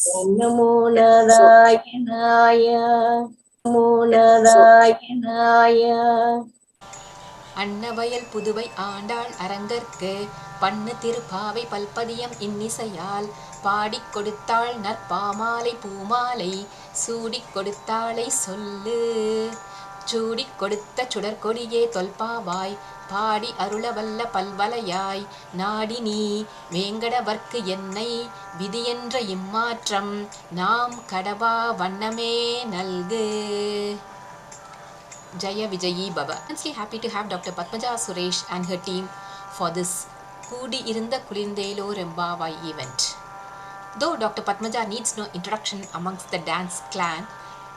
Namo Narayanaaya. Namo Narayanaaya. அன்னவயல் Puduvai Andal அரங்கற்கு பண்ணு திருப்பாவை பல்பதியம் இன்னிசையால் பாடிக் கொடுத்தாள் நற்பாமாலை பூமாலை சூடிக் கொடுத்தாளை சொல்லு. சூடிக் கொடுத்த சுடற்கொடியே தொல்பாவாய் பாடி அருளவல்ல பல்வலையாய் நாடி நீ வேங்கடவர்க்கு என்னை விதியென்ற இம்மாற்றம் நாம் கடவா வண்ணமே நல்கு. Jaya Vijayi Baba. I'm immensely happy to have Dr. Padmaja Suresh and her team for this Kudi Irunda Kulindelo Rembavai event. Though Dr. Padmaja needs no introduction amongst the dance clan,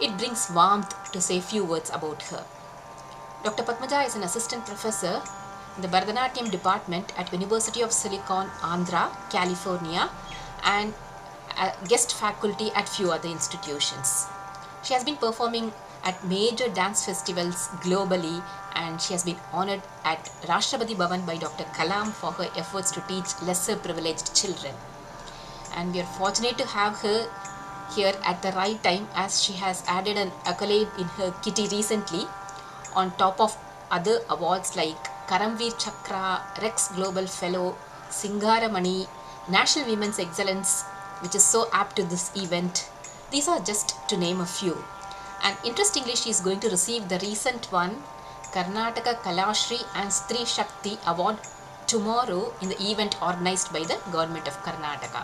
it brings warmth to say few words about her. Dr. Padmaja is an assistant professor in the Bharatanatyam department at University of Silicon, Andhra, California, and a guest faculty at few other institutions. She has been performing at major dance festivals globally, and she has been honored at Rashtrapati Bhavan by Dr. Kalam for her efforts to teach lesser privileged children. And we are fortunate to have her here at the right time, as she has added an accolade in her kitty recently, on top of other awards like Karamveer Chakra, Rex Global Fellow, Singaramani, National Women's Excellence, which is so apt to this event. These are just to name a few. And interestingly, she is going to receive the recent one, Karnataka Kalashri and Stri Shakti Award, tomorrow in the event organized by the Government of Karnataka.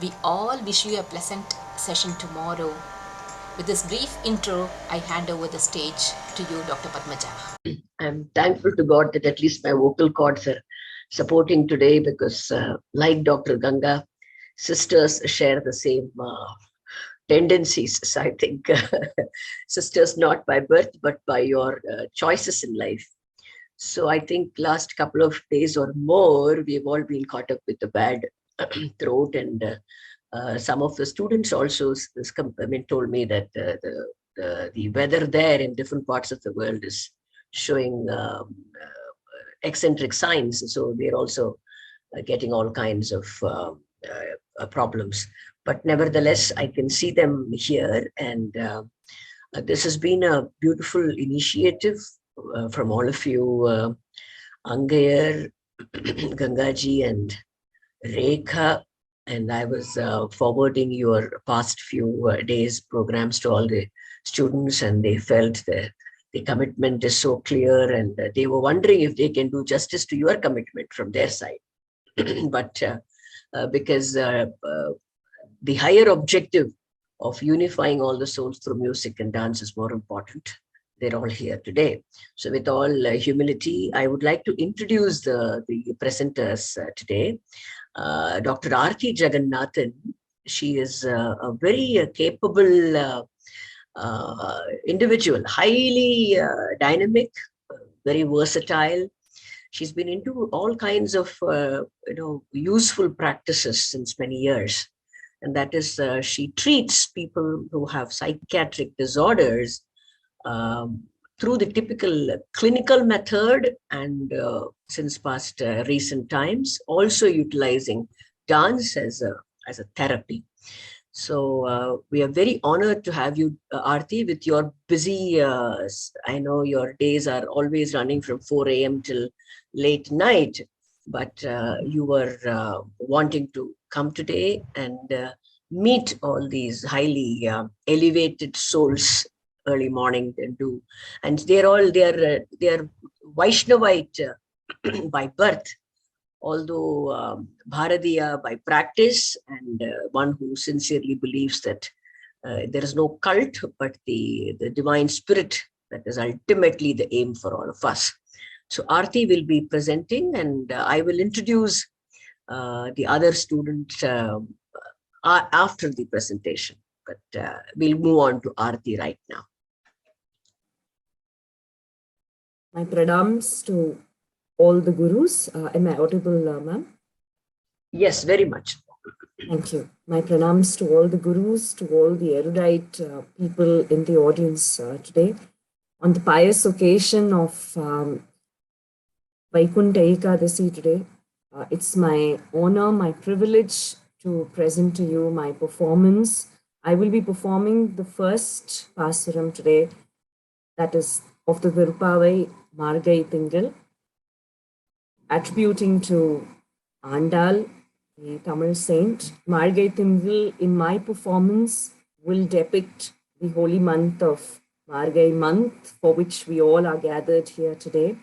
We all wish you a pleasant session tomorrow. With this brief intro, I hand over the stage to you, Dr. Padmaja. I'm thankful to God that at least my vocal cords are supporting today, because like Dr. Ganga, sisters share the same tendencies. So I think sisters not by birth, but by your choices in life. So I think last couple of days or more, we've all been caught up with the bad throat, and some of the students also told me that the weather there in different parts of the world is showing eccentric signs. So they're also getting all kinds of problems. But nevertheless, I can see them here, and this has been a beautiful initiative from all of you, Angayar, Gangaji, and Rekha. And I was forwarding your past few days programs to all the students, and they felt that the commitment is so clear, and they were wondering if they can do justice to your commitment from their side. But because the higher objective of unifying all the souls through music and dance is more important. They're all here today. So with all humility, I would like to introduce the presenters today. Dr. Aarti Jagannathan. She is a very capable individual, highly dynamic, very versatile. She's been into all kinds of useful practices since many years. And that is, she treats people who have psychiatric disorders through the typical clinical method, and since past recent times, also utilizing dance as a therapy. So we are very honored to have you, Aarti, with your busy, I know your days are always running from 4 a.m. till late night, but you were wanting to come today and meet all these highly elevated souls early morning and do. And they're Vaishnavite by birth, although Bharatiya by practice, and one who sincerely believes that there is no cult, but the divine spirit that is ultimately the aim for all of us. So Aarti will be presenting, and I will introduce the other student after the presentation. But we'll move on to Aarti right now. My pranams to all the gurus. Am I audible, ma'am? Yes, very much. Thank you. My pranams to all the gurus, to all the erudite people in the audience today. On the pious occasion of Vaikunta Ekadasi today, it's my honor, my privilege to to present to you my performance. I will be performing the first Pasuram today, that is of the Thiruppaavai Margai Thingal, attributing to Aandal, the Tamil saint. Margai Thingal in my performance will depict the holy month of Margai month, for which we all are gathered here today,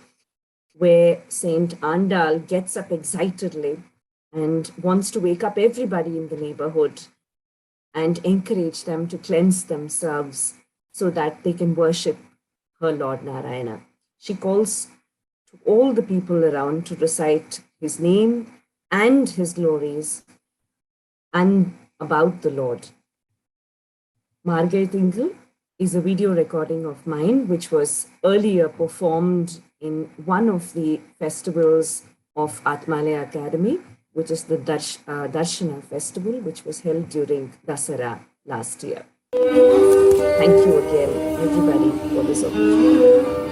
where Saint Aandal gets up excitedly and wants to wake up everybody in the neighborhood and encourage them to cleanse themselves so that they can worship her Lord Narayana. She calls to all the people around to recite his name and his glories and about the Lord. Margai Thingal is a video recording of mine, which was earlier performed in one of the festivals of Aatmalaya Academy, which is the Darshana festival, which was held during Dasara last year. Thank you again, everybody, for this opportunity.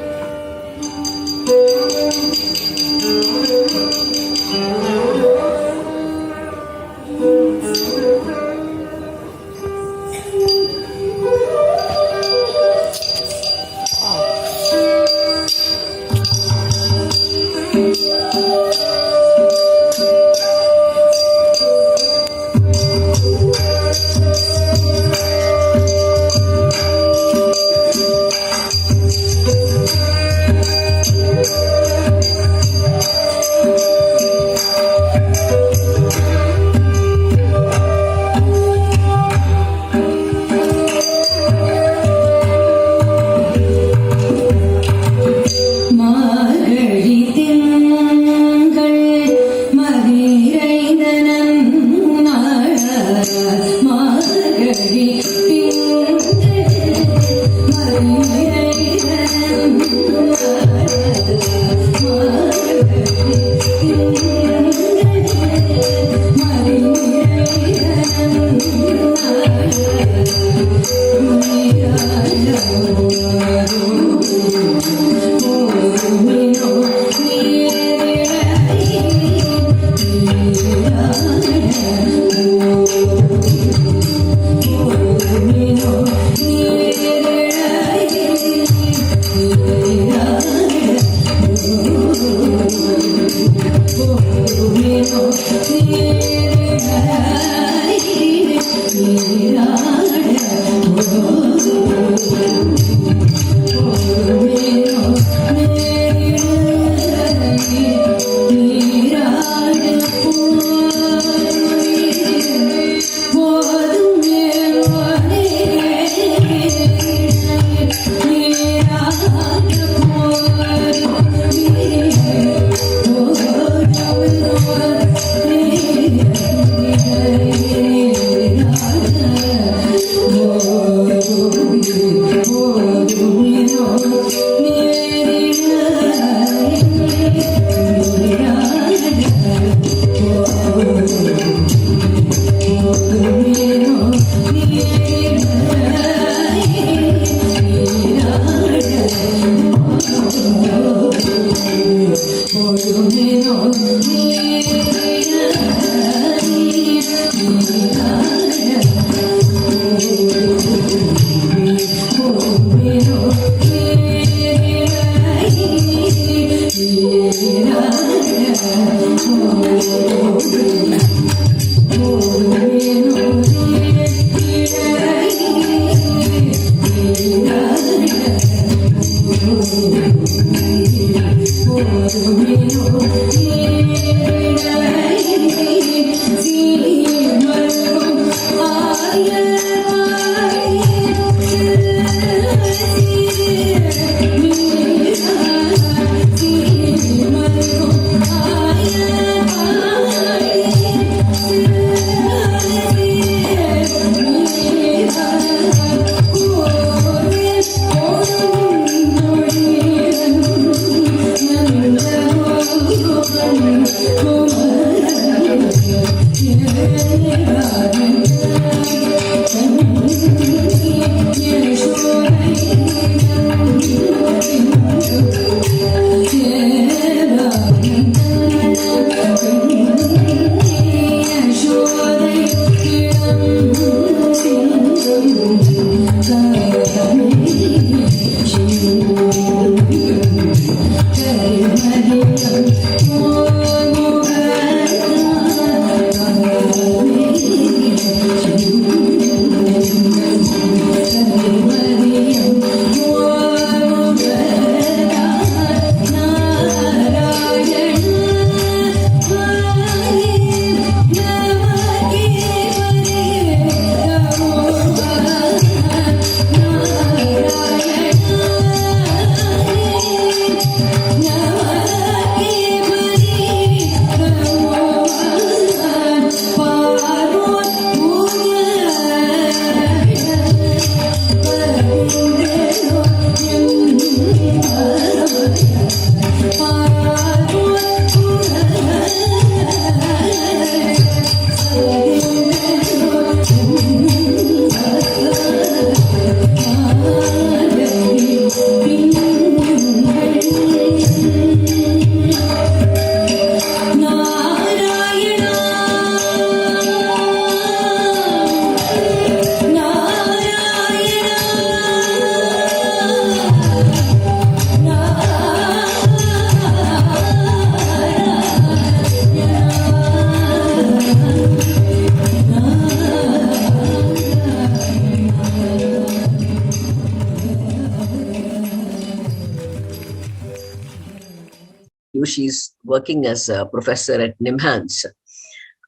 she's working as a professor at NIMHANS.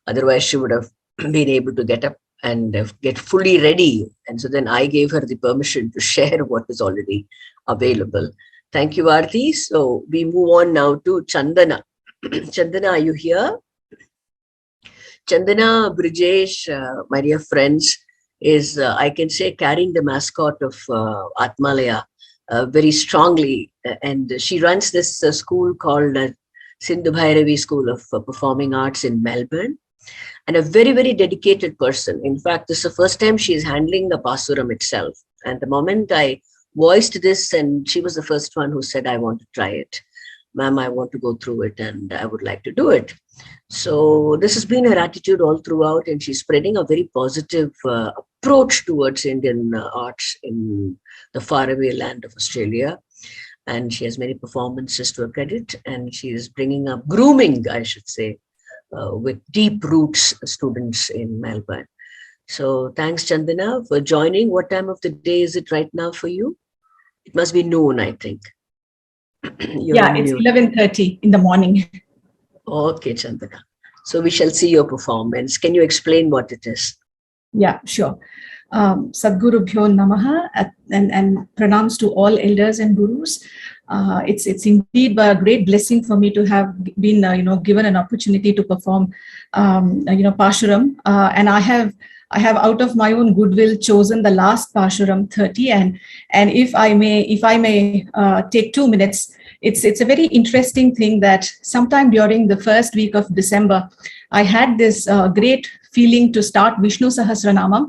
Otherwise, she would have been able to get up and get fully ready. And so then I gave her the permission to share what is already available. Thank you, Aarti. So we move on now to Chandana. Chandana, are you here? Chandana, Brijesh, my dear friends, is, I can say, carrying the mascot of Aatmalaya very strongly. And she runs this school called Sindhu Bhairavi School of Performing Arts in Melbourne. And a very, very dedicated person. In fact, this is the first time she is handling the Pasuram itself. And the moment I voiced this, and she was the first one who said, I want to try it. Ma'am, I want to go through it and I would like to do it. So this has been her attitude all throughout, and she's spreading a very positive approach towards Indian arts in the faraway land of Australia. And she has many performances to her credit, and she is bringing up grooming, I should say, with deep roots students in Melbourne. So thanks, Chandana, for joining. What time of the day is it right now for you? It must be noon, I think. Yeah, it's 11:30 in the morning. Okay, Chandana. So we shall see your performance. Can you explain what it is? Yeah, sure. Sadguru Bhyo Namaha, and pranams to all elders and gurus. It's indeed a great blessing for me to have been given an opportunity to perform Pashuram, and I have out of my own goodwill chosen the last Pashuram 30, and if I may take 2 minutes. It's a very interesting thing that sometime during the first week of December, I had this great feeling to start Vishnu Sahasranamam.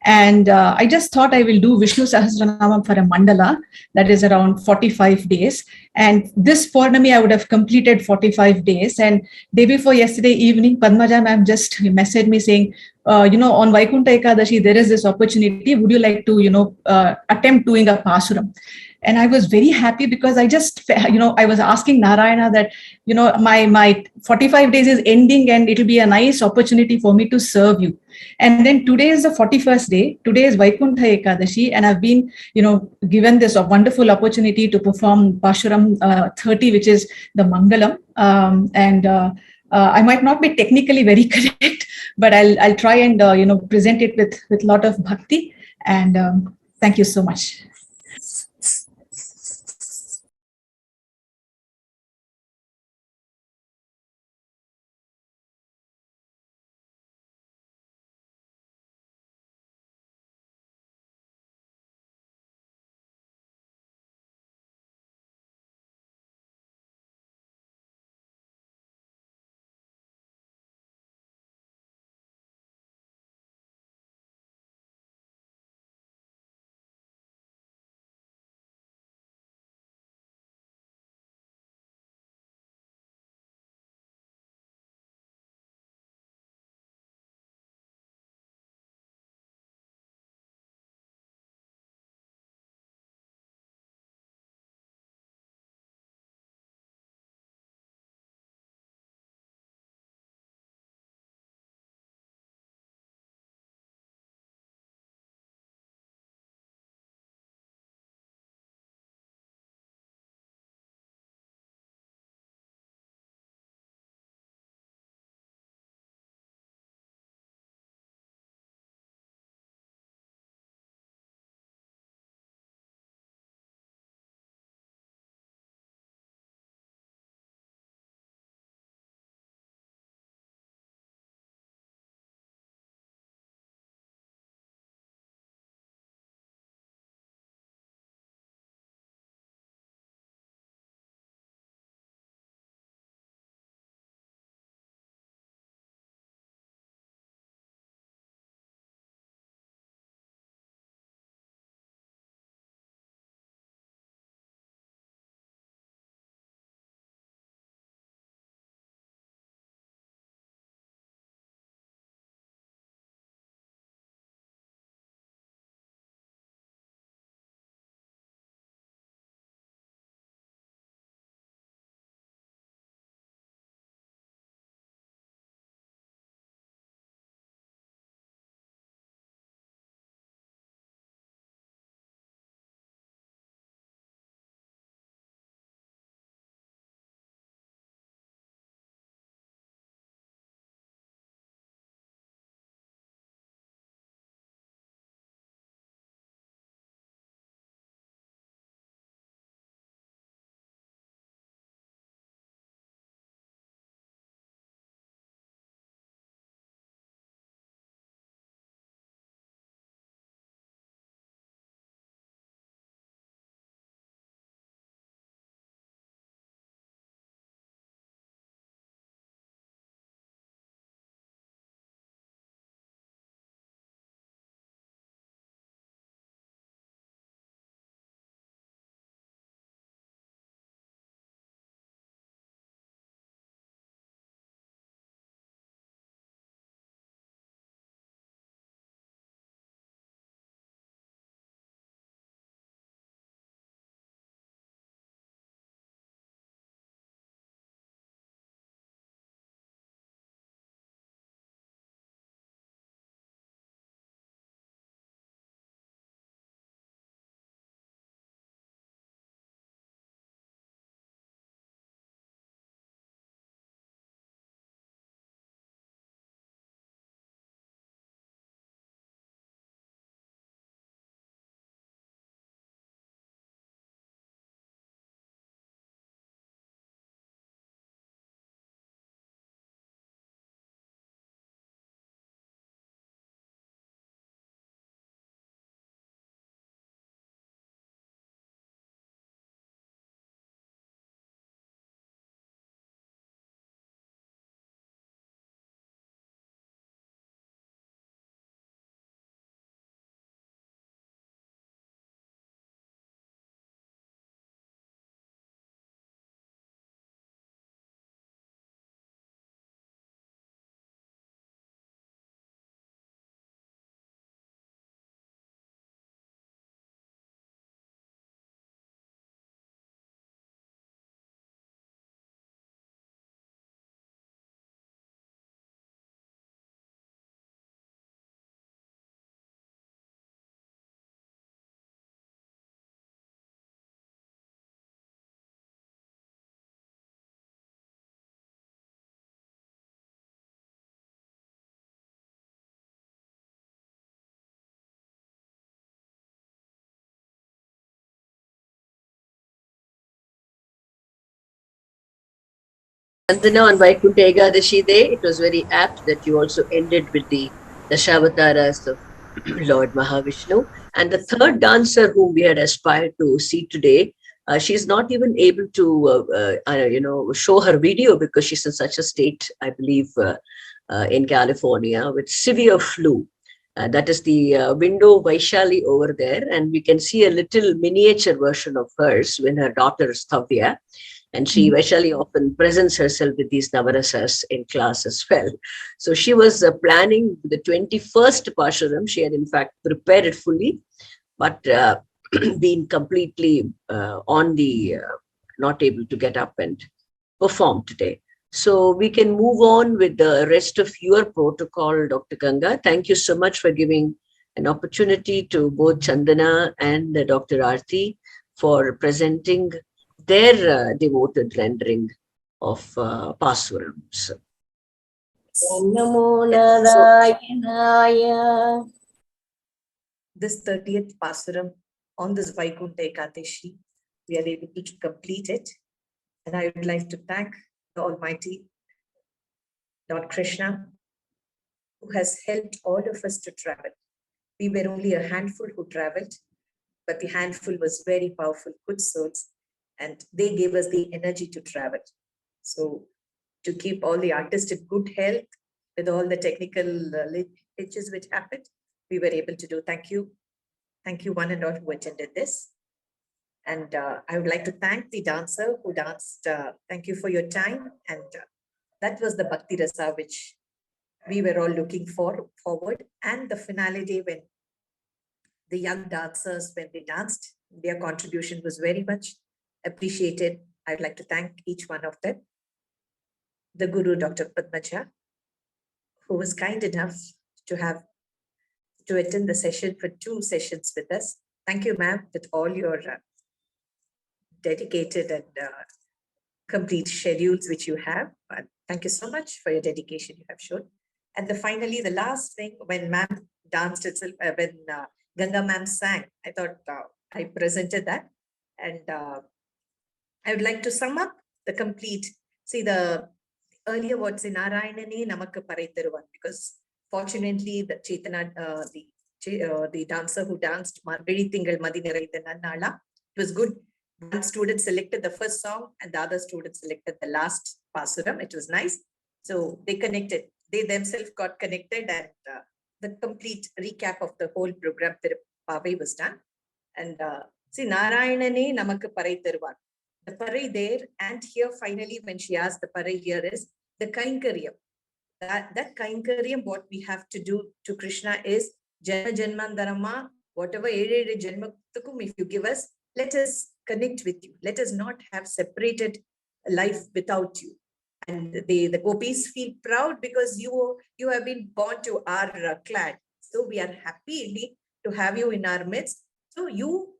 And I just thought I will do Vishnu Sahasranamam for a mandala, that is around 45 days. And this Purnami, I would have completed 45 days. And day before yesterday evening, Padmaja ma'am just messaged me saying, on Vaikunta Ekadashi, there is this opportunity. Would you like to, attempt doing a Pasuram? And I was very happy because I just, I was asking Narayana that, my 45 days is ending and it'll be a nice opportunity for me to serve you. And then today is the 41st day. Today is Vaikuntha Ekadashi, and I've been, given this wonderful opportunity to perform Pashuram 30, which is the Mangalam. I might not be technically very correct, but I'll try and present it with a lot of bhakti. And thank you so much. Chandana on Vaikuntha Ekadashi Day, it was very apt that you also ended with the Dashavataras of Lord Mahavishnu. And the third dancer whom we had aspired to see today, she's not even able to, show her video because she's in such a state, I believe, in California with severe flu. That is the window Vaishali over there. And we can see a little miniature version of hers when her daughter is Thavya. And she Vaishali often presents herself with these Navarasas in class as well. So she was planning the 21st Pashuram. She had in fact prepared it fully, but been completely on the not able to get up and perform today. So we can move on with the rest of your protocol, Dr. Ganga. Thank you so much for giving an opportunity to both Chandana and Dr. Aarti for presenting their devoted rendering of Pasurams. This 30th Pasuram on this Vaikuntha Ekadashi, we are able to complete it. And I would like to thank the Almighty Lord Krishna, who has helped all of us to travel. We were only a handful who traveled, but the handful was very powerful, good souls, and they gave us the energy to travel. So to keep all the artists in good health with all the technical glitches which happened, we were able to do. Thank you. Thank you one and all who attended this. And I would like to thank the dancer who danced. Thank you for your time. And that was the Bhakti Rasa which we were all looking forward. And the finale day when the young dancers, when they danced, their contribution was very much appreciated. I'd like to thank each one of them. The Guru, Dr. Padmaja, who was kind enough to attend the session for 2 sessions with us. Thank you, ma'am, with all your dedicated and complete schedules which you have. Thank you so much for your dedication you have shown. And finally, the last thing, when ma'am danced itself, when Ganga ma'am sang, I thought I presented that. And I would like to sum up the complete, see the earlier words in Narayanane Namakku Parai Thiruvan, because fortunately the Chaitana, the dancer who danced Margazhi Thingal Madi Niraitha Nannala, it was good. One student selected the first song and the other student selected the last Pasuram. It was nice. So they connected. They themselves got connected, and the complete recap of the whole program, Thiruppaavai, was done. And see, Narayanane Namakku Parai Thiruvan. The Parai there, and here finally when she asked, the Parai here is the Kainkaryam. That Kainkaryam, what we have to do to Krishna is Janma Janmandarama, whatever Janmatakum, if you give us, let us connect with you. Let us not have separated life without you. And the gopis feel proud because you have been born to our clan. So we are happy to have you in our midst. So you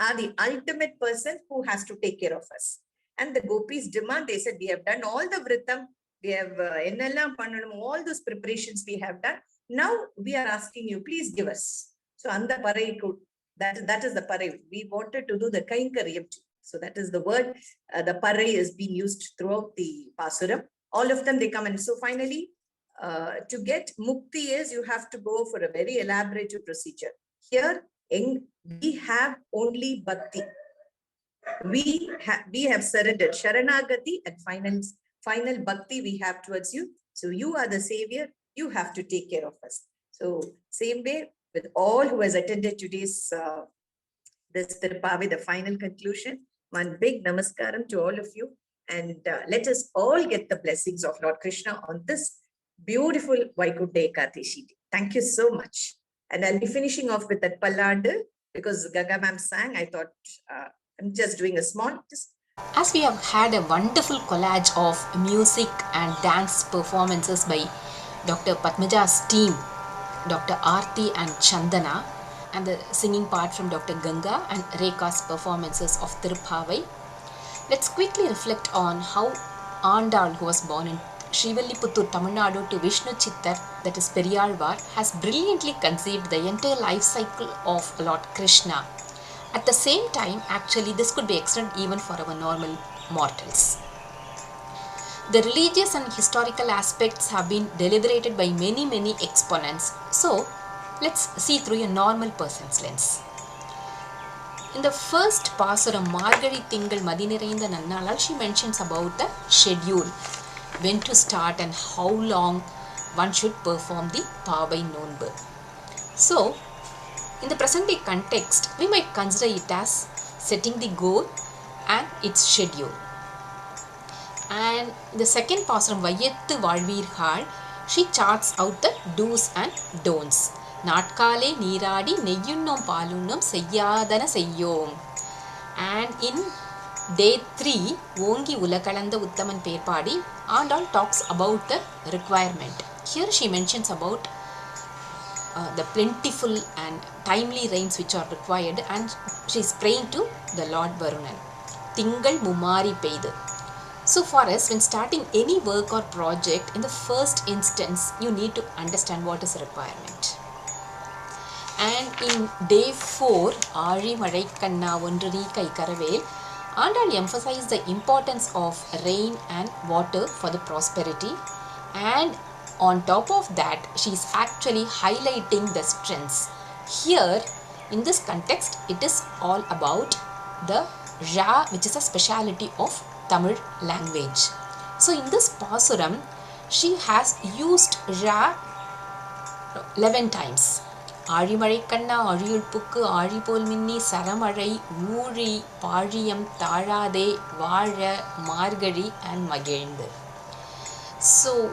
are the ultimate person who has to take care of us. And the gopis demand, they said, we have done all the vritam, we have all those preparations we have done. Now we are asking you, please give us. So Anda Parai, that is the Parai. We wanted to do the Kainkaryam. So that is the word. The Parai is being used throughout the Pasuram. All of them, they come in. So finally, to get Mukti is, you have to go for a very elaborate procedure. Here, we have only Bhakti. We have surrendered Sharanagati, and final Bhakti we have towards you. So you are the savior. You have to take care of us. So same way with all who has attended today's this Thiruppaavai, the final conclusion. One big namaskaram to all of you, and let us all get the blessings of Lord Krishna on this beautiful Vaikuntha Ekadashi. Thank you so much. And I'll be finishing off with that Pallandu because Ganga ma'am sang. I thought I'm just doing a small. As we have had a wonderful collage of music and dance performances by Dr. Padmaja's team, Dr. Aarti and Chandana, and the singing part from Dr. Ganga and Rekha's performances of Thiruppaavai, let's quickly reflect on how Aandal, who was born in Srivilliputturu, Tamil Nadu, to Vishnu Chittar, that is Periyalvar, has brilliantly conceived the entire life cycle of Lord Krishna. At the same time, actually, this could be extended even for our normal mortals. The religious and historical aspects have been deliberated by many exponents. So, let's see through a normal person's lens. In the first Pasuram, Margazhi Thingal Madinirainda Nannalal, she mentions about the schedule, when to start and how long one should perform the Pavai Nonbu. So, in the present day context, we might consider it as setting the goal and its schedule. And the second Pasuram, Vayettu Valvirhal, she charts out the do's and don'ts. Natkale Niradi Neyunnam Palunam Seyyadana Seyyom. And in day 3, Vongi Ulakalanda Uttaman Perpadi, Aandal talks about the requirement. Here she mentions about the plentiful and timely rains which are required, and she is praying to the Lord Varunan. Thingal Mumari Peidu. So for us, when starting any work or project, in the first instance, you need to understand what is the requirement. And in day 4, Ari Madai Kanna Ondri Kai Karavel, Aandal emphasized the importance of rain and water for the prosperity, and on top of that, she is actually highlighting the strengths. Here, in this context, it is all about the Ra, which is a speciality of Tamil language. So in this Pasuram, she has used Ra 11 times. Arimazhai Kanna, Ariyul Pukku, Aripol Minni, Saramalai, Moori, Pariyam, Tharade, Vazha, Margazhi and Magezhindu. So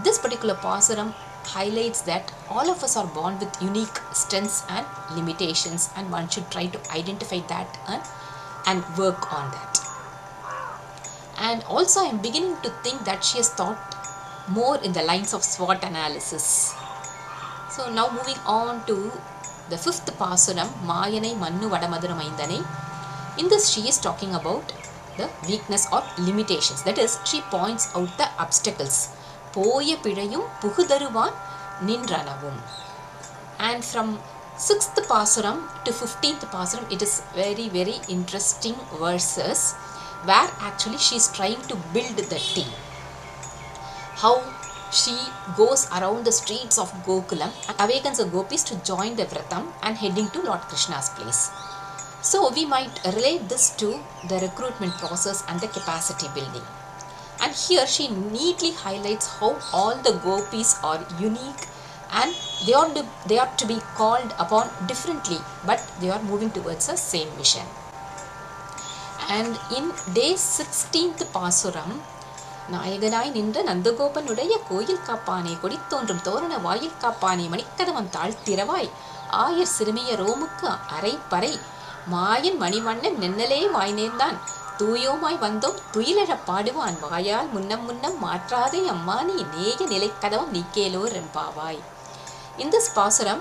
this particular Pasuram highlights that all of us are born with unique strengths and limitations, and one should try to identify that and work on that. And also I am beginning to think that she has thought more in the lines of SWOT analysis. So now moving on to the fifth Pasuram, Mayanai Mannu Vadamadura Maindane. In this she is talking about the weakness or limitations. That is, she points out the obstacles. Poya Pidayum Puhudaruvan Nindranavum. And from 6th Pasuram to 15th Pasuram, it is very interesting verses where actually she is trying to build the team. How she goes around the streets of Gokulam and awakens the gopis to join the Vratam and heading to Lord Krishna's place. So we might relate this to the recruitment process and the capacity building. And here she neatly highlights how all the gopis are unique and they are to be called upon differently, but they are moving towards the same mission. And in day 16th Pasuram, நாயகனாய் நின்ற நந்தகோபனுடைய கோயில் காப்பானே கொடித்தோன்றும் தோரண வாயில் காப்பானே மணிக்கதவம் தாழ்த்திரவாய் ஆயர் சிறுமிய ரோமுக்கு அரை பறை மாயன் மணிவண்ணன் நென்னலே வாய் நேர்ந்தான் தூயோமாய் வந்தோம் துயிலெழப் பாடுவான் வாயால் முன்னம் மாற்றாதே அம்மானி நேய நிலைக்கதவம் நீக்கேலோ ரெம்பாவாய். In this Pasuram,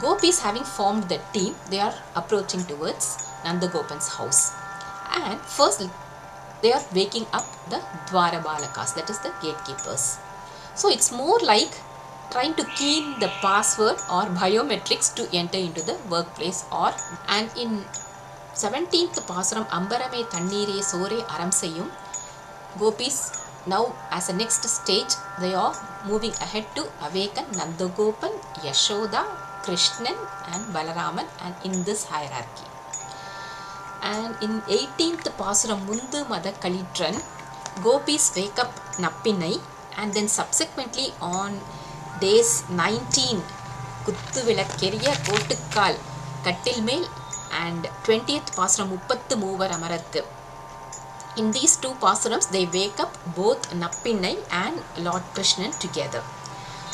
gopis having formed the team, they are approaching towards Nandagopan's house. And first they are waking up the Dwara Balakas, that is the gatekeepers. So it's more like trying to key in the password or biometrics to enter into the workplace. And in 17th Pasuram, Ambarame Tannire Sore Aram Seyyum, gopis now as a next stage, they are moving ahead to awaken Nandagopan, Yashoda, Krishnan and Balaraman, and in this hierarchy. And in 18th Pasuram Mundu Mada Kalitran, gopis wake up Nappinai, and then subsequently on days 19, Kuttu Vilakkeriya Kotukkal Kattilmel, and 20th Pasuram Uppattu Moovar Amarathu. In these two Pasurams, they wake up both Nappinai and Lord Krishnan together.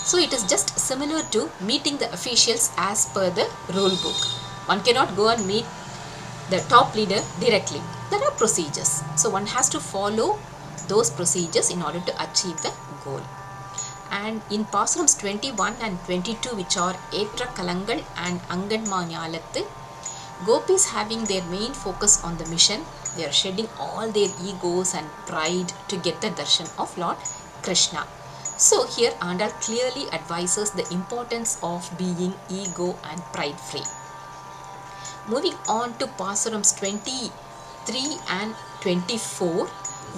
So it is just similar to meeting the officials as per the rule book. One cannot go and meet the top leader directly. There are procedures. So one has to follow those procedures in order to achieve the goal. And in Pasurams 21 and 22, which are Etra Kalangal and Anganmanyalathu, gopis having their main focus on the mission, they are shedding all their egos and pride to get the darshan of Lord Krishna. So here Aandal clearly advises the importance of being ego and pride free. Moving on to Pasurams 23 and 24,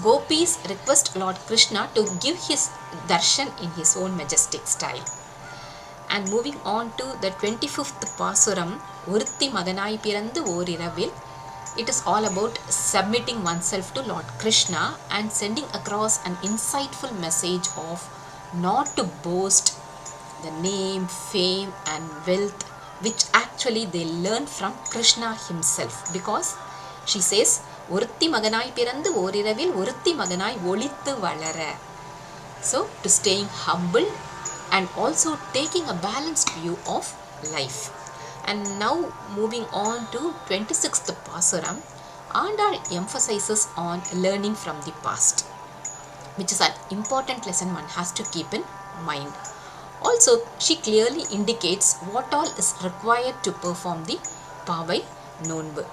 Gopis request Lord Krishna to give his darshan in his own majestic style. And moving on to the 25th Pasuram, Urutti Maganai Pirandu Oriravil, it is all about submitting oneself to Lord Krishna and sending across an insightful message of not to boast the name, fame and wealth which actually they learn from Krishna himself, because she says, Urutti Maganai Pirandu Oriravil, Urutti Maganai Olithu Valara. So, to staying humble and also taking a balanced view of life. And now moving on to 26th Pasuram, Aandal emphasizes on learning from the past, which is an important lesson one has to keep in mind. Also, she clearly indicates what all is required to perform the Pavai Nonbu.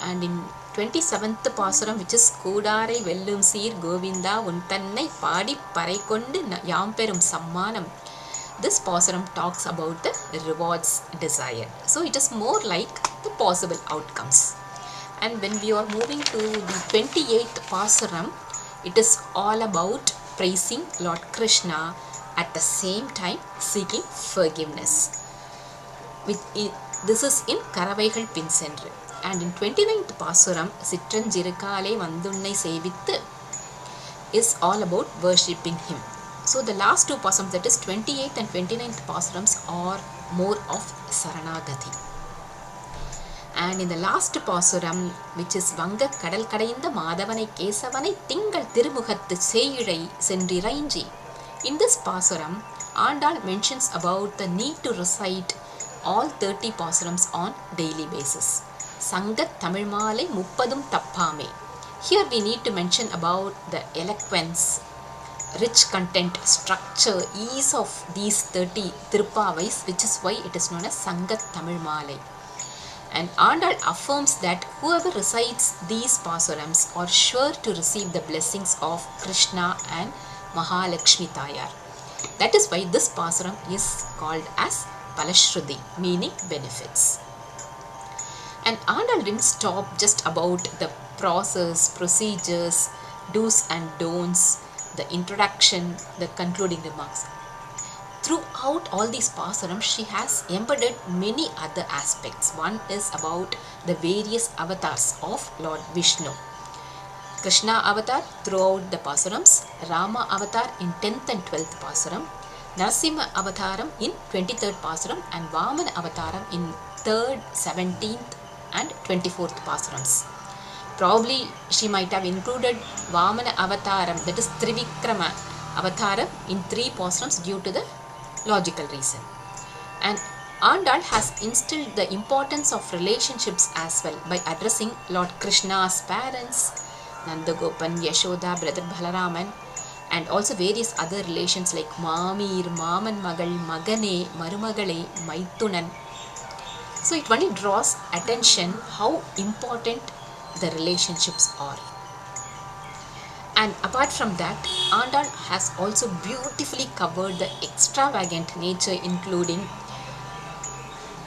And in 27th Pasuram, which is Koodarai Vellum Seer Govinda Untannai Padi Paraikondu Yamperum Sammanam, this Pasuram talks about the rewards desired. So it is more like the possible outcomes. And when we are moving to the 28th Pasuram, it is all about praising Lord Krishna, at the same time seeking forgiveness. This is in Karavaigal Pinsendru. And in 29th Pasuram, Sitranjirukale Vandunai Sevithu, is all about worshipping him. So the last two pasarams, that is 28th and 29th pasarams, are more of Saranagati. And in the last pasuram, which is Vanga Kadal Kadainda Madhavanai Kesavanai Thingal Thirumugathu Seiyidai Sendirainji, in this pasuram, Aandal mentions about the need to recite all 30 pasarams on daily basis. Sangat Tamil Malai Muppadum Tappame. Here we need to mention about the eloquence, rich content, structure, ease of these 30 Thiruppaavais, which is why it is known as Sangat Tamil Malai. And Aandal affirms that whoever recites these pasurams are sure to receive the blessings of Krishna and Mahalakshmi Tayar. That is why this pasuram is called as Palashruti, meaning benefits. And Aandal didn't stop just about the process, procedures, do's and don'ts, the introduction, the concluding remarks. Throughout all these pasurams, she has embedded many other aspects. One is about the various avatars of Lord Vishnu. Krishna avatar throughout the pasurams, Rama avatar in 10th and 12th pasuram, Narasimha avataram in 23rd pasuram, and Vamana avataram in 3rd, 17th and 24th pasurams. Probably she might have included Vamana avataram, that is Trivikrama avataram, in 3 pasurams due to the logical reason. And Aandal has instilled the importance of relationships as well by addressing Lord Krishna's parents, Nandagopan, Yashoda, brother Balaraman, and also various other relations like Mamir, Maman Magal, Magane, Marumagale, Maithunan. So it only draws attention how important the relationships are. And apart from that, Aandal has also beautifully covered the extravagant nature, including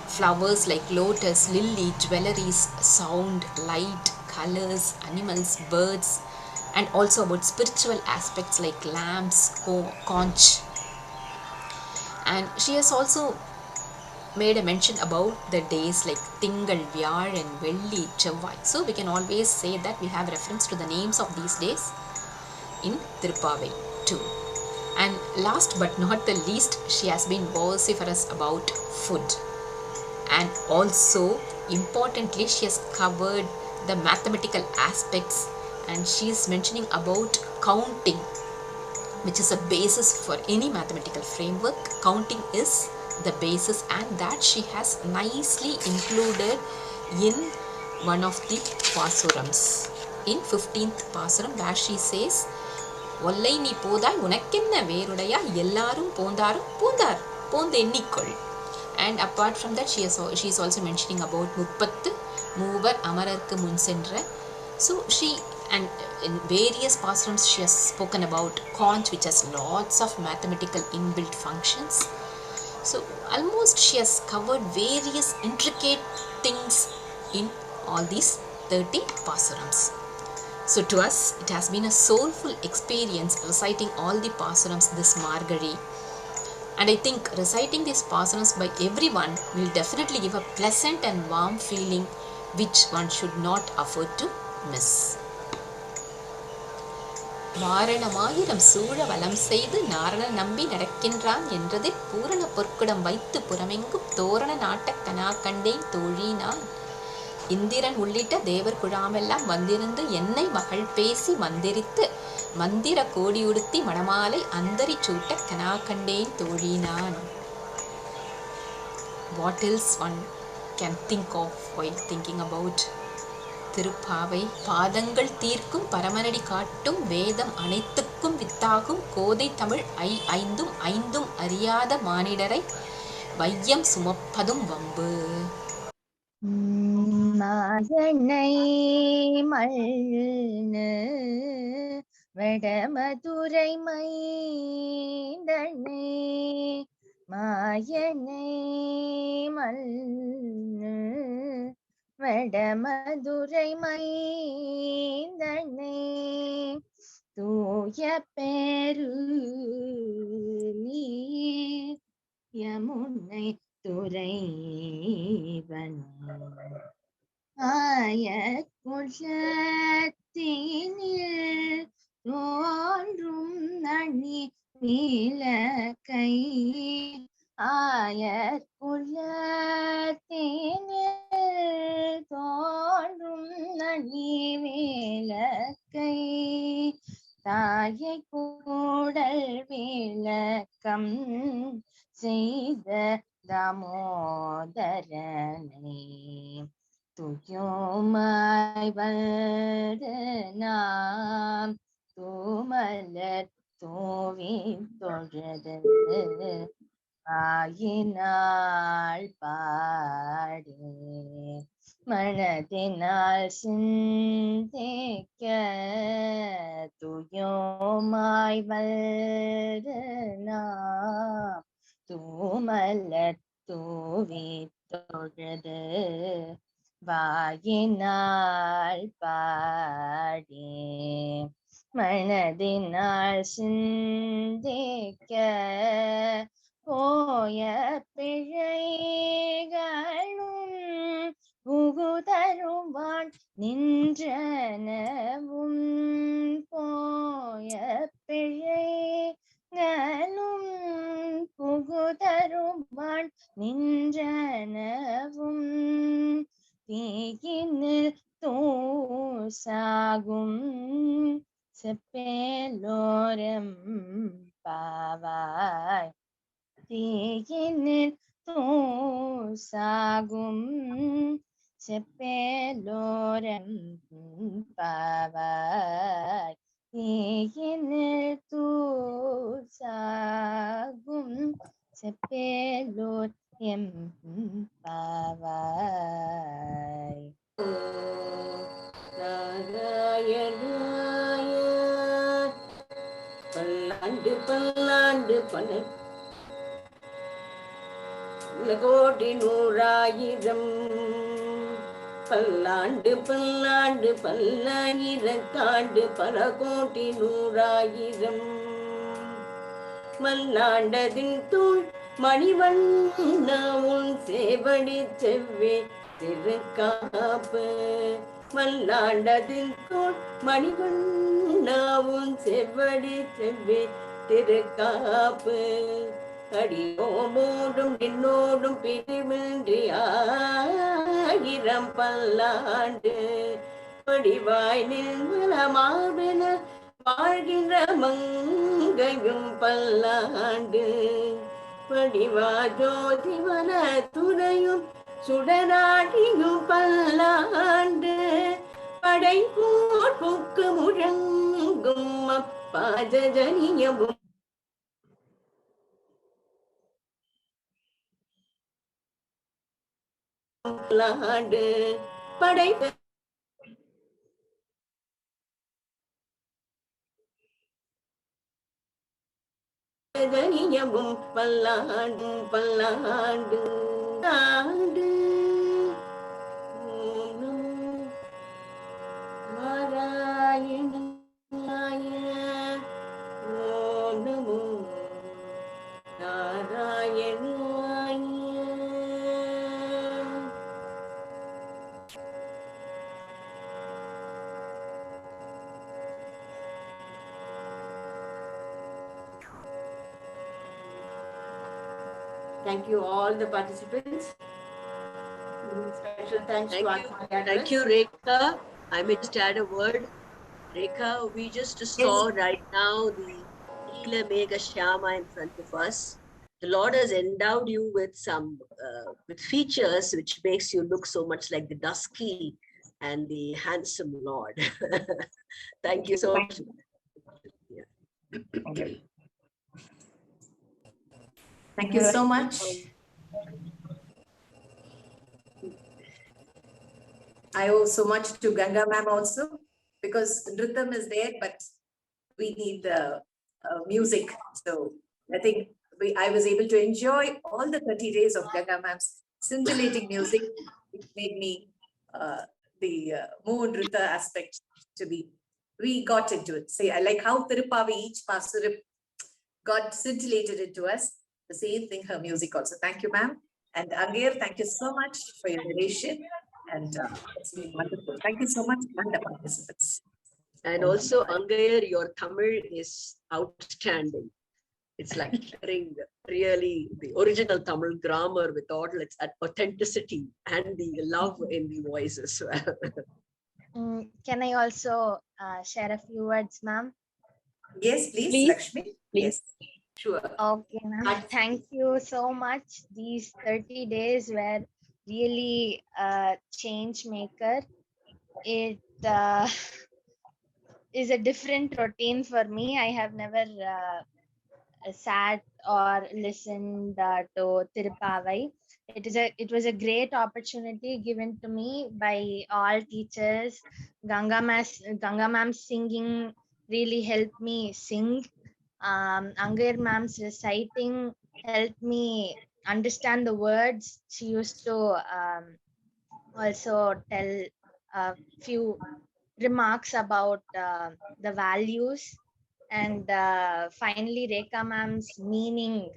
flowers like lotus, lily, jewelries, sound, light, colors, animals, birds, and also about spiritual aspects like lamps, conch. And she has also made a mention about the days like Thingal, Vyar and Velli, Chavai. So we can always say that we have reference to the names of these days in Thiruppaavai too. And last but not the least, she has been vociferous about food. And also, importantly, she has covered the mathematical aspects, and she is mentioning about counting, which is a basis for any mathematical framework. Counting is the basis, and that she has nicely included in one of the pasurams. In 15th pasuram, where she says, Ollai ni podai unakkenna verudaya ellarum pondarum pondar pondu ennikol. And apart from that, she is also mentioning about Muppathu Moovar Amararku Munsendra. So she, and in various pasurams, she has spoken about conch, which has lots of mathematical inbuilt functions. So almost she has covered various intricate things in all these 30 pasurams. So to us, it has been a soulful experience reciting all the pasurams this Margazhi. And I think reciting these pasurams by everyone will definitely give a pleasant and warm feeling which one should not afford to miss. Vaaranam Aayiram சூழ வலம் செய்து நாரண நம்பி நடக்கின்றான் என்றது பூரண பொற்குடம் வைத்து புறமெங்கும் தோரண நாட்டக் கனா கண்டேன் தோழி நான். இந்திரன் உள்ளிட்ட தேவர் குழாமெல்லாம் வந்திருந்து என்னை மகள் பேசி மந்திரித்து மந்திர கோடியுடுத்தி மணமாலை அந்தரி சூட்ட கனா கண்டேன் தோழி நான். What else one can think of while thinking about Thiruppavai? பாதங்கள் தீர்க்கும் பரமனடி காட்டும் வேதம் அனைத்துக்கும் வித்தாகும் கோதை தமிழ் ஐந்தும் ஐந்தும் அறியாத மானிடரை வையம் சுமப்பதும் வம்பு. மாயனை மல்னு வடமதுரை மைந்தனை மாயனை மல்னு வடமதுரை மைந்தனை தூய பெரு நீர் யமுனை துறைவன் ஆய குலத்தினில் தோன்றும் நனி நீலக்கை ஆய குலத்தினில் தோன்றும் நனி நீலக்கை தாயை கூடல் விளக்கம் செய்த தாமோதரனை துயோமாய் வந்து நாம் தூமலர் தூவி தொழுது ஆயினாள் பாடி மனதினால் சிந்திக்க துயோமாய் வந்து நாம் தூமலர் தூவி தொழுது வாயினால் பாடி மனதினால் சிந்திக்க போய பிழைகளும் புகுதருவான் நின்றனவும் போய பிழைகளும் புகுதருவான் நின்றனவும் தீயினில் தூசாகும் செப்பேலோரம் பாவாய் தீயினில் தூசாகும் செப்பேலோரம் பாவாய் தீயினில் தூசாகும் செப்பேலோர் எம் பாவாய். நாராயணாய பல்லாண்டு பல்லாண்டு பல கோடி நூறாயிரம் பல்லாண்டு பல்லாண்டு பல்லாயிரத்தாண்டு பல கோடி நூறாயிரம் மல்லாண்டதின் தூள் மணிவண்ண உன் சேவடி செவ்வே திருக்காப்பு மல்லாண்டதின் தூள் மணிவண்ண உன் செவ்வடி செவ்வே திருக்காப்பு அடியோமோடும் நின்னோடும் பிரிவின்றி ஆயிரம் பல்லாண்டு படிவாய் நிர்மலமாவென வாழ்கின்ற மங்கையும் பல்லாண்டு படிவா ஜோதிவன துறையும் சுடராடியும் பல்லாண்டு படைப்போர் புக்கு முழங்கும் அப்பாஜனியமும் பல்லாண்டு படைப்பு ஜனியமும் பல்லாண்டு பல்லாண்டு ஆண்டு நாராயணாய Thank you all the participants. Special thanks to Aatmalaya. Thank you, Rekha. I may just add a word. Rekha, we just saw right now the Neela Megha Shyama in front of us. The Lord has endowed you with some with features which makes you look so much like the dusky and the handsome Lord. Thank you so much. Thank you so much. I owe so much to Ganga ma'am also, because Nritam is there, but we need the music. So I think I was able to enjoy all the 30 days of Ganga ma'am's scintillating music, which made me the more Nrita aspect to be. We got into it. Say, I like how Thiruppaavai, each pasuram got scintillated into us. The same thing, her music also. Thank you, ma'am. And Angayar, thank you so much for your donation. And it's been wonderful. Thank you so much, and the participants. And also, Angayar, your Tamil is outstanding. It's like hearing really the original Tamil grammar with all its authenticity and the love in the voice as well. Can I also share a few words, ma'am? Yes, please, Lakshmi. Please. Yes. Sure. Okay, ma'am. Thank you so much. These 30 days were really a change maker. It is a different routine for me. I have never sat or listened to Thiruppaavai. It was a great opportunity given to me by all teachers. Ganga ma'am's singing really helped me sing. Angayar ma'am's reciting helped me understand the words. She used to also tell a few remarks about the values. And finally, Rekha ma'am's meaning,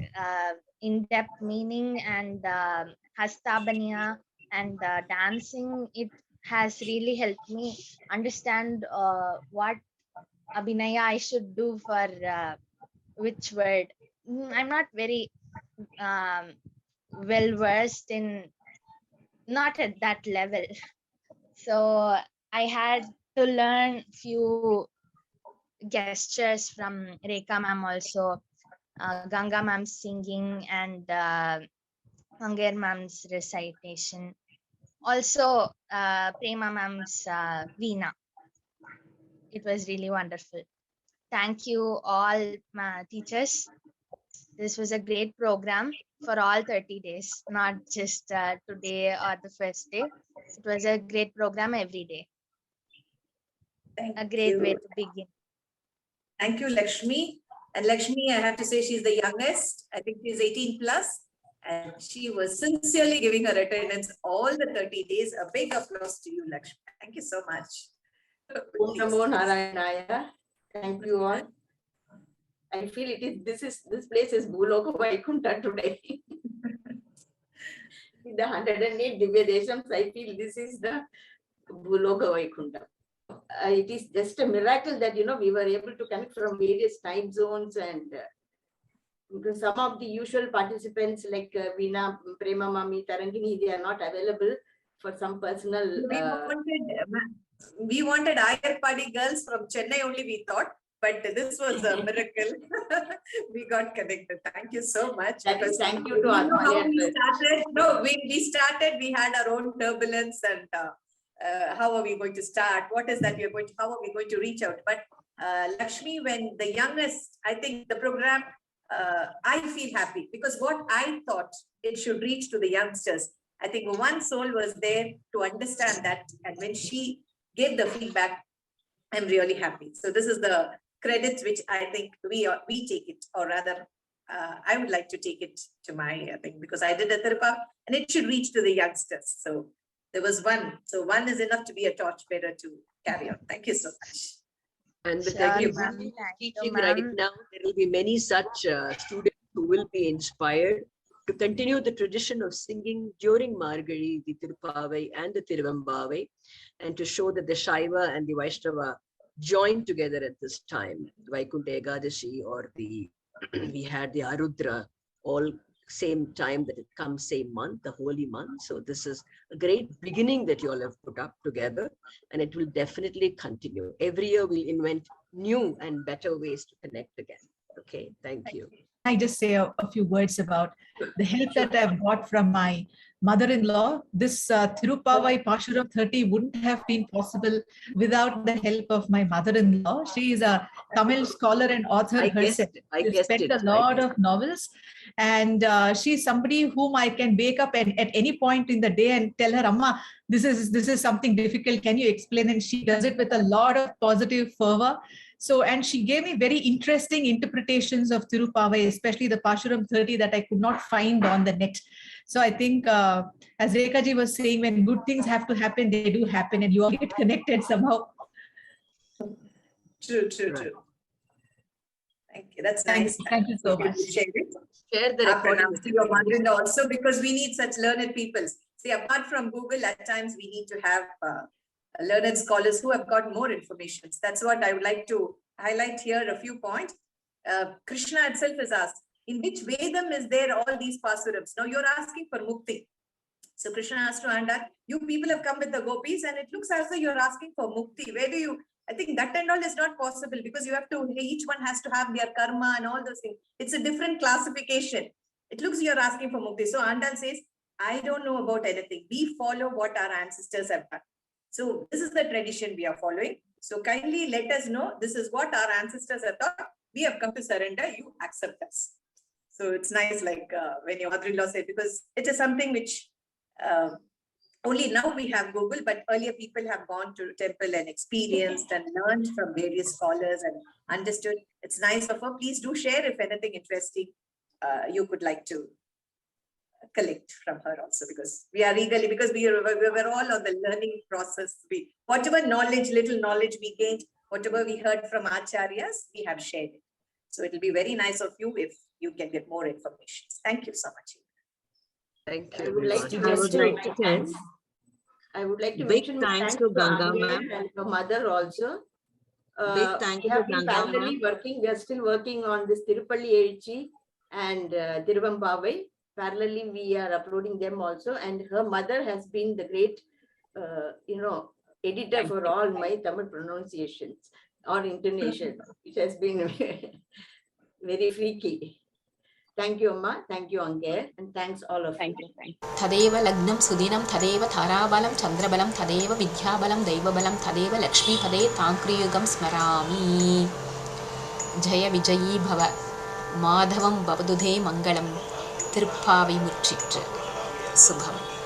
in-depth meaning, and Hastabaniya and dancing, it has really helped me understand what Abhinaya I should do for which word. I'm not very well versed in, not at that level. So I had to learn few gestures from Rekha ma'am also, Ganga ma'am's singing, and Angayar ma'am's recitation. Also, Prema ma'am's Veena. It was really wonderful. Thank you all my teachers. This was a great program for all 30 days, not just today or the first day. It was a great program every day. A great way to begin. Thank you, Lakshmi. And Lakshmi, I have to say, she's the youngest. I think she's 18 plus. And she was sincerely giving her attendance all the 30 days. A big applause to you, Lakshmi. Thank you so much. Om Namo Narayanaya. Thank you all. I feel this place is Bhuloka Vaikunta today. The 108 Divya Deshams, I feel this is the Bhuloka Vaikunta. It is just a miracle that, we were able to connect from various time zones, and because some of the usual participants like Veena, Prema Mami, Tarangini, they are not available for some personal... We wanted Ayar Party girls from Chennai only, we thought, but this was a miracle. We got connected. Thank you so much. Thank you to Aatmalaya. We started, we had our own turbulence, and how are we going to start? What is that how are we going to reach out? But Lakshmi, when the youngest, I think the program, I feel happy because what I thought it should reach to the youngsters, I think one soul was there to understand that. And when she gave the feedback, I'm really happy. So this is the credits which I think we take it, or rather, I would like to take it to my thing, because I did a Thiruppaavai and it should reach to the youngsters. So there was one. So one is enough to be a torchbearer to carry on. Thank you so much. And with everybody teaching right now, there will be many such students who will be inspired to continue the tradition of singing during Margazhi, the Thiruppaavai and the Thiruvambavai, and to show that the Shaiva and the Vaishnava join together at this time. Vaikunta Ekadashi, or we had the Arudra, all same time that it comes, same month, the holy month. So this is a great beginning that you all have put up together, and it will definitely continue. Every year we'll invent new and better ways to connect again. Okay, thank you. I just say a few words about the help that I've got from my mother-in-law. This Thiruppaavai Pashuram 30 wouldn't have been possible without the help of my mother-in-law. She is a Tamil scholar and author herself. She spent a lot of novels, and she's somebody whom I can wake up and at any point in the day and tell her, Amma, this is something difficult. Can you explain? And she does it with a lot of positive fervor. So, and she gave me very interesting interpretations of Thiruppaavai, especially the Pashuram 30 that I could not find on the net. So I think, as Rekha ji was saying, when good things have to happen, they do happen, and you all get connected somehow. True. Thank you. That's nice. Thank you so much. Share the recording to your mother-in-law also, because we need such learned people. See, apart from Google, at times we need to have learned scholars who have got more information. That's what I would like to highlight here. A few points. Krishna itself is asked, in which Vedam is there all these pasurams? Now you're asking for mukti. So Krishna asked to Aandal, you people have come with the gopis, and it looks as though you're asking for mukti. Where do you? I think that and all is not possible, because you have to, each one has to have their karma and all those things. It's a different classification. It looks you're asking for mukti. So Aandal says, I don't know about anything. We follow what our ancestors have done. So this is the tradition we are following. So kindly let us know, this is what our ancestors have thought. We have come to surrender. You accept us. So it's nice, like when your mother-in-law said, because it is something which only now we have Google, but earlier people have gone to temple and experienced and learned from various scholars and understood. It's nice of her. Please do share if anything interesting you could like to collect from her also, because we are eagerly, because we were all on the learning process. Whatever knowledge, little knowledge we gained, whatever we heard from acharyas, we have shared it. So it will be very nice of you if you can get more information. Thank you so much. Thank you. I would like to mention thanks to Ganga ma'am and her mother also. Big thank you We have to been Ganga parallelly working. We are still working on this Tirupalli Ezhi and Thiruppaavai. Parallelly, we are uploading them also. And her mother has been the great, editor for all my Tamil pronunciations or intonations. It has been very freaky. Thank you, Amma. Thank you, Angayar. And thanks all of you. Thank you. Thadeva Lagnam Sudinam Thadeva Tharabalam Chandrabalam Thadeva Vidyabalam Daivabalam Thadeva Lakshmi Pade Thankyugam Smarami. Jaya Vijayi Bhava Madhavam Bavadudhe Mangalam Thiruppaavai Muttittu Subham.